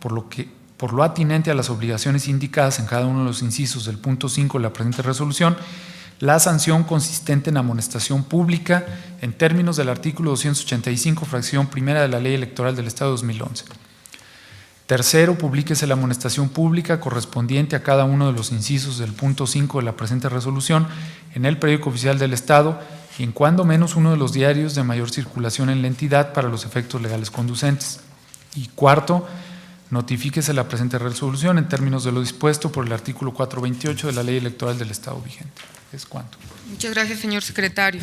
por lo atinente a las obligaciones indicadas en cada uno de los incisos del punto 5 de la presente resolución, la sanción consistente en amonestación pública en términos del artículo 285, fracción primera de la Ley Electoral del Estado de 2011. Tercero, publíquese la amonestación pública correspondiente a cada uno de los incisos del punto 5 de la presente resolución en el periódico oficial del Estado y en cuando menos uno de los diarios de mayor circulación en la entidad para los efectos legales conducentes. Y cuarto, notifíquese la presente resolución en términos de lo dispuesto por el artículo 428 de la Ley Electoral del Estado vigente. ¿Es cuánto? Muchas gracias, señor secretario.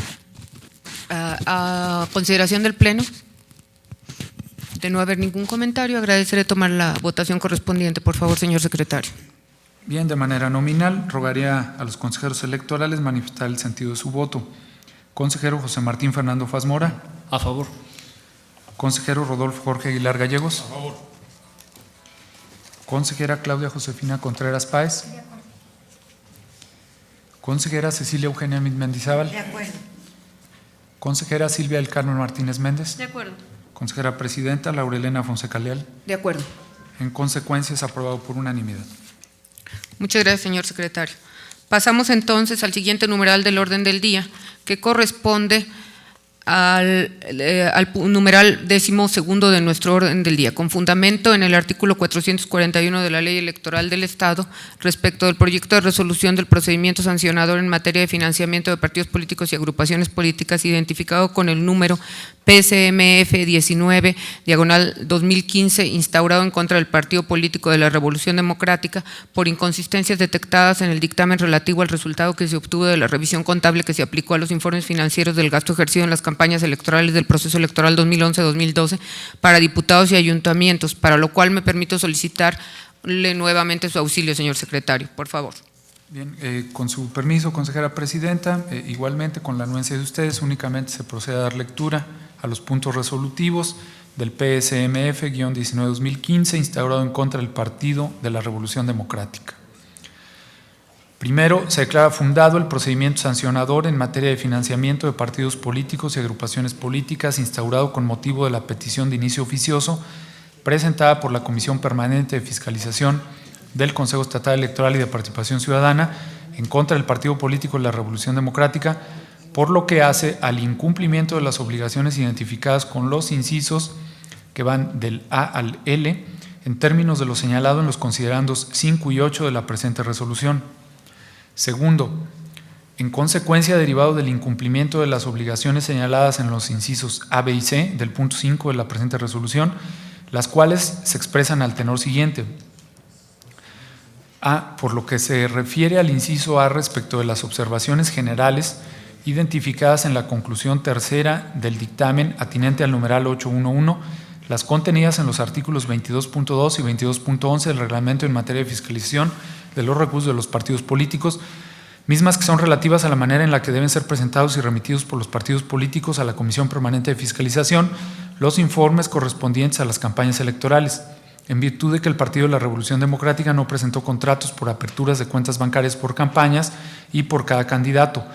A consideración del Pleno. De no haber ningún comentario, agradeceré tomar la votación correspondiente. Por favor, señor secretario. Bien, de manera nominal, rogaría a los consejeros electorales manifestar el sentido de su voto. Consejero José Martín Fernando Faz Mora. A favor. Consejero Rodolfo Jorge Aguilar Gallegos. A favor. Consejera Claudia Josefina Contreras Páez. De acuerdo. Consejera Cecilia Eugenia Mendizábal. De acuerdo. Consejera Silvia del Carmen Martínez Méndez. De acuerdo. Consejera Presidenta Laurelena Fonseca Leal. De acuerdo. En consecuencia, es aprobado por unanimidad. Muchas gracias, señor secretario. Pasamos entonces al siguiente numeral del orden del día, que corresponde al numeral 12º de nuestro orden del día, con fundamento en el artículo 441 de la Ley Electoral del Estado respecto del proyecto de resolución del procedimiento sancionador en materia de financiamiento de partidos políticos y agrupaciones políticas, identificado con el número PCMF 19/2015, instaurado en contra del Partido Político de la Revolución Democrática por inconsistencias detectadas en el dictamen relativo al resultado que se obtuvo de la revisión contable que se aplicó a los informes financieros del gasto ejercido en las campañas electorales del proceso electoral 2011-2012 para diputados y ayuntamientos, para lo cual me permito solicitarle nuevamente su auxilio, señor secretario, por favor. Bien, con su permiso, consejera presidenta, igualmente con la anuencia de ustedes, únicamente se procede a dar lectura a los puntos resolutivos del PSMF-19-2015 instaurado en contra del Partido de la Revolución Democrática. Primero, se declara fundado el procedimiento sancionador en materia de financiamiento de partidos políticos y agrupaciones políticas instaurado con motivo de la petición de inicio oficioso presentada por la Comisión Permanente de Fiscalización del Consejo Estatal Electoral y de Participación Ciudadana en contra del Partido Político de la Revolución Democrática, por lo que hace al incumplimiento de las obligaciones identificadas con los incisos que van del A al L en términos de lo señalado en los considerandos 5 y 8 de la presente resolución. Segundo, en consecuencia derivado del incumplimiento de las obligaciones señaladas en los incisos A, B y C del punto 5 de la presente resolución, las cuales se expresan al tenor siguiente. A, por lo que se refiere al inciso A respecto de las observaciones generales identificadas en la conclusión tercera del dictamen atinente al numeral 811, las contenidas en los artículos 22.2 y 22.11 del reglamento en materia de fiscalización de los recursos de los partidos políticos, mismas que son relativas a la manera en la que deben ser presentados y remitidos por los partidos políticos a la Comisión Permanente de Fiscalización los informes correspondientes a las campañas electorales, en virtud de que el Partido de la Revolución Democrática no presentó contratos por aperturas de cuentas bancarias por campañas y por cada candidato,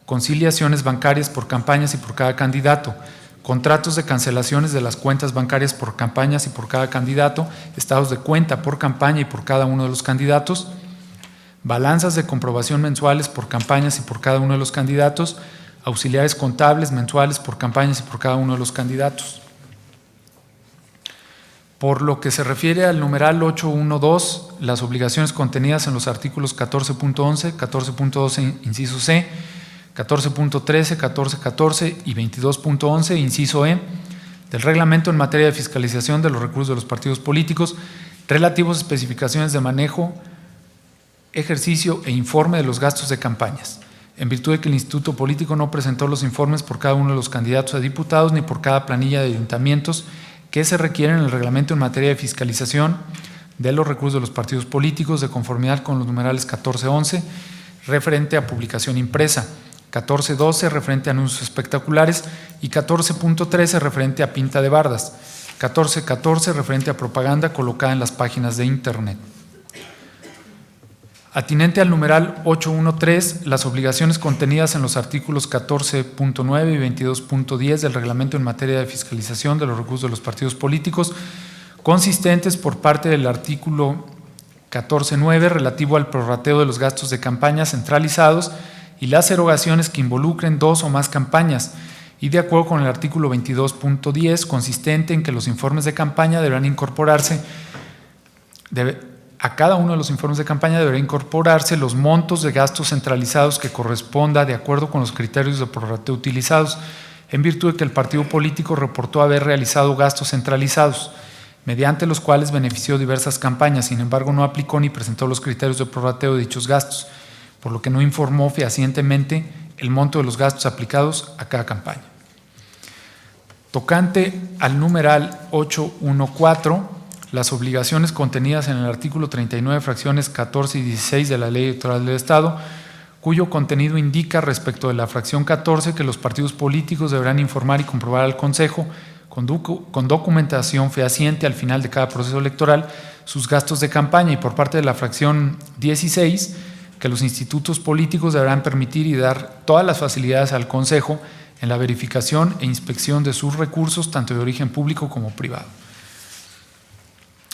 conciliaciones bancarias por campañas y por cada candidato, contratos de cancelaciones de las cuentas bancarias por campañas y por cada candidato, estados de cuenta por campaña y por cada uno de los candidatos, balanzas de comprobación mensuales por campañas y por cada uno de los candidatos, auxiliares contables mensuales por campañas y por cada uno de los candidatos. Por lo que se refiere al numeral 812, las obligaciones contenidas en los artículos 14.11, 14.12 inciso C, 14.13, 14.14 y 22.11 inciso E del reglamento en materia de fiscalización de los recursos de los partidos políticos relativos a especificaciones de manejo, ejercicio e informe de los gastos de campañas, en virtud de que el Instituto Político no presentó los informes por cada uno de los candidatos a diputados ni por cada planilla de ayuntamientos que se requieren en el reglamento en materia de fiscalización de los recursos de los partidos políticos de conformidad con los numerales 14.11 referente a publicación impresa, 14.12 referente a anuncios espectaculares y 14.13 referente a pinta de bardas, 14.14 referente a propaganda colocada en las páginas de Internet. Atinente al numeral 813, las obligaciones contenidas en los artículos 14.9 y 22.10 del reglamento en materia de fiscalización de los recursos de los partidos políticos consistentes por parte del artículo 14.9 relativo al prorrateo de los gastos de campaña centralizados y las erogaciones que involucren 2 o más campañas, y de acuerdo con el artículo 22.10, consistente en que los informes de campaña deberán incorporarse, a cada uno de los informes de campaña deberá incorporarse los montos de gastos centralizados que corresponda de acuerdo con los criterios de prorrateo utilizados, en virtud de que el partido político reportó haber realizado gastos centralizados, mediante los cuales benefició diversas campañas. Sin embargo, no aplicó ni presentó los criterios de prorrateo de dichos gastos, por lo que no informó fehacientemente el monto de los gastos aplicados a cada campaña. Tocante al numeral 8.1.4, las obligaciones contenidas en el artículo 39, fracciones 14 y 16 de la Ley Electoral del Estado, cuyo contenido indica respecto de la fracción 14 que los partidos políticos deberán informar y comprobar al Consejo con documentación fehaciente al final de cada proceso electoral sus gastos de campaña, y por parte de la fracción 16 que los institutos políticos deberán permitir y dar todas las facilidades al Consejo en la verificación e inspección de sus recursos, tanto de origen público como privado.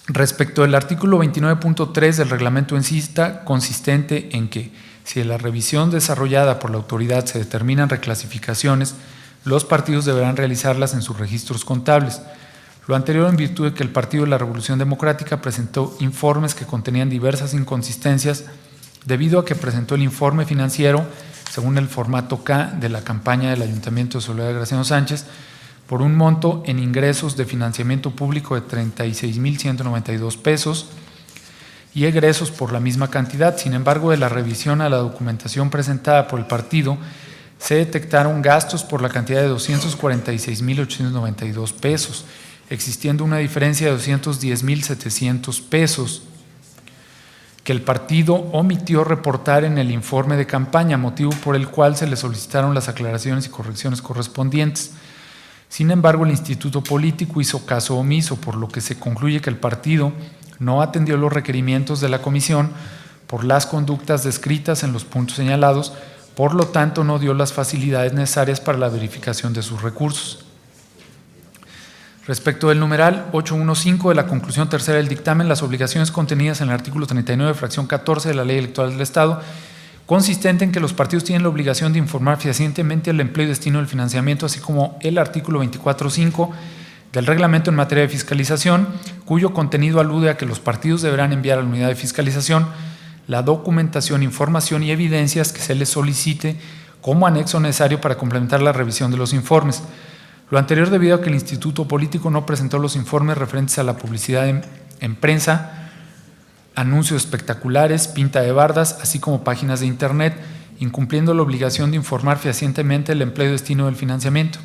Respecto del artículo 29.3 del reglamento en sí, está consistente en que, si en la revisión desarrollada por la autoridad se determinan reclasificaciones, los partidos deberán realizarlas en sus registros contables. Lo anterior en virtud de que el Partido de la Revolución Democrática presentó informes que contenían diversas inconsistencias, debido a que presentó el informe financiero, según el formato K de la campaña del Ayuntamiento de Soledad de Graciano Sánchez, por un monto en ingresos de financiamiento público de 36,192 pesos y egresos por la misma cantidad. Sin embargo, de la revisión a la documentación presentada por el partido, se detectaron gastos por la cantidad de 246,892 pesos, existiendo una diferencia de 210,700 pesos que el partido omitió reportar en el informe de campaña, motivo por el cual se le solicitaron las aclaraciones y correcciones correspondientes. Sin embargo, el instituto político hizo caso omiso, por lo que se concluye que el partido no atendió los requerimientos de la comisión por las conductas descritas en los puntos señalados, por lo tanto no dio las facilidades necesarias para la verificación de sus recursos. Respecto del numeral 8.1.5 de la conclusión tercera del dictamen, las obligaciones contenidas en el artículo 39, fracción 14 de la Ley Electoral del Estado, consistente en que los partidos tienen la obligación de informar fehacientemente el empleo y destino del financiamiento, así como el artículo 24.5 del reglamento en materia de fiscalización, cuyo contenido alude a que los partidos deberán enviar a la unidad de fiscalización la documentación, información y evidencias que se les solicite como anexo necesario para complementar la revisión de los informes. Lo anterior debido a que el Instituto Político no presentó los informes referentes a la publicidad en prensa, anuncios espectaculares, pinta de bardas, así como páginas de internet, incumpliendo la obligación de informar fehacientemente el empleo y destino del financiamiento.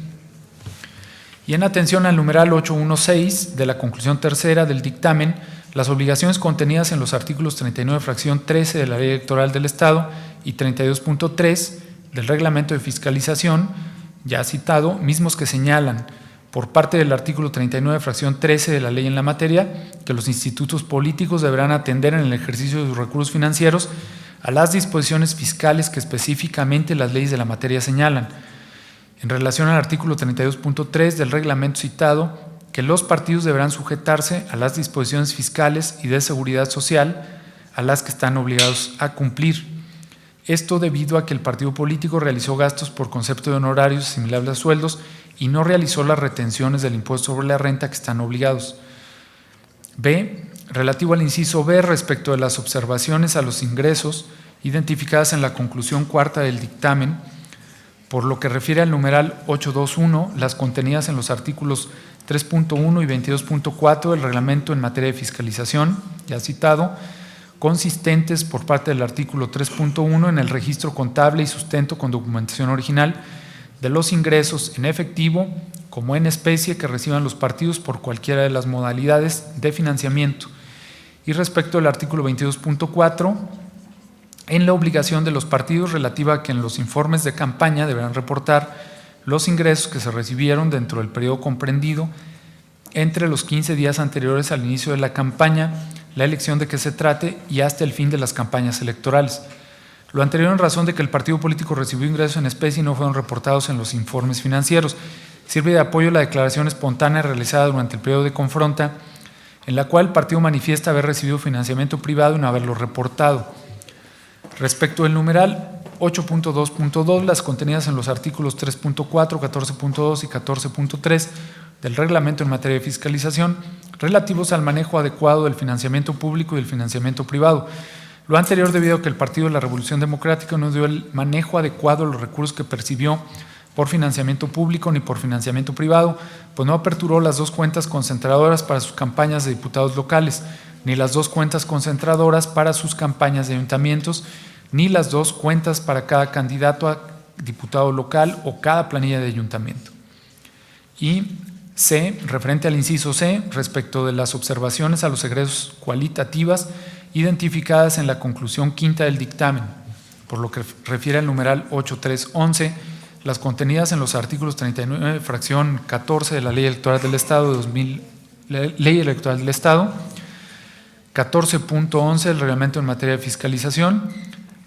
Y en atención al numeral 8.1.6 de la conclusión tercera del dictamen, las obligaciones contenidas en los artículos 39, fracción 13 de la Ley Electoral del Estado y 32.3 del reglamento de fiscalización, ya citado, mismos que señalan por parte del artículo 39, fracción 13 de la ley en la materia, que los institutos políticos deberán atender en el ejercicio de sus recursos financieros a las disposiciones fiscales que específicamente las leyes de la materia señalan. En relación al artículo 32.3 del reglamento citado, que los partidos deberán sujetarse a las disposiciones fiscales y de seguridad social a las que están obligados a cumplir. Esto debido a que el partido político realizó gastos por concepto de honorarios asimilables a sueldos y no realizó las retenciones del impuesto sobre la renta que están obligados. B. Relativo al inciso B, respecto de las observaciones a los ingresos identificadas en la conclusión cuarta del dictamen, por lo que refiere al numeral 8.2.1, las contenidas en los artículos 3.1 y 22.4 del reglamento en materia de fiscalización, ya citado, consistentes por parte del artículo 3.1 en el registro contable y sustento con documentación original de los ingresos en efectivo como en especie que reciban los partidos por cualquiera de las modalidades de financiamiento. Y respecto al artículo 22.4, en la obligación de los partidos relativa a que en los informes de campaña deberán reportar los ingresos que se recibieron dentro del periodo comprendido entre los 15 días anteriores al inicio de la campaña, la elección de que se trate y hasta el fin de las campañas electorales. Lo anterior en razón de que el partido político recibió ingresos en especie y no fueron reportados en los informes financieros. Sirve de apoyo la declaración espontánea realizada durante el periodo de confronta en la cual el partido manifiesta haber recibido financiamiento privado y no haberlo reportado. Respecto del numeral 8.2.2, las contenidas en los artículos 3.4, 14.2 y 14.3 del Reglamento en materia de fiscalización, relativos al manejo adecuado del financiamiento público y del financiamiento privado. Lo anterior debido a que el Partido de la Revolución Democrática no dio el manejo adecuado a los recursos que percibió por financiamiento público ni por financiamiento privado, pues no aperturó las dos cuentas concentradoras para sus campañas de diputados locales, ni las dos cuentas concentradoras para sus campañas de ayuntamientos, ni las dos cuentas para cada candidato a diputado local o cada planilla de ayuntamiento. Y C, referente al inciso C, respecto de las observaciones a los egresos cualitativas identificadas en la conclusión quinta del dictamen, por lo que refiere al numeral 8.3.11, las contenidas en los artículos 39, fracción 14 de la Ley Electoral del Estado, Ley Electoral del Estado, 14.11 del Reglamento en materia de fiscalización,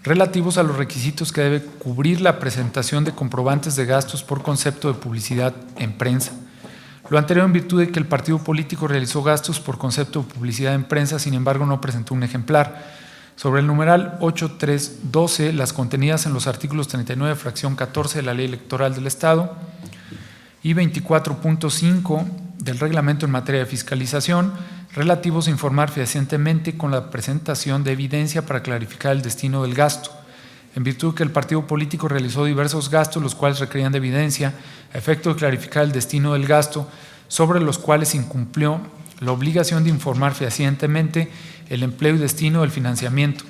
relativos a los requisitos que debe cubrir la presentación de comprobantes de gastos por concepto de publicidad en prensa. Lo anterior en virtud de que el partido político realizó gastos por concepto de publicidad en prensa, sin embargo no presentó un ejemplar. Sobre el numeral 8.3.12, las contenidas en los artículos 39, fracción 14 de la Ley Electoral del Estado y 24.5 del Reglamento en materia de fiscalización, relativos a informar fehacientemente con la presentación de evidencia para clarificar el destino del gasto. En virtud de que el partido político realizó diversos gastos, los cuales requerían de evidencia, a efecto de clarificar el destino del gasto, sobre los cuales incumplió la obligación de informar fehacientemente el empleo y destino del financiamiento,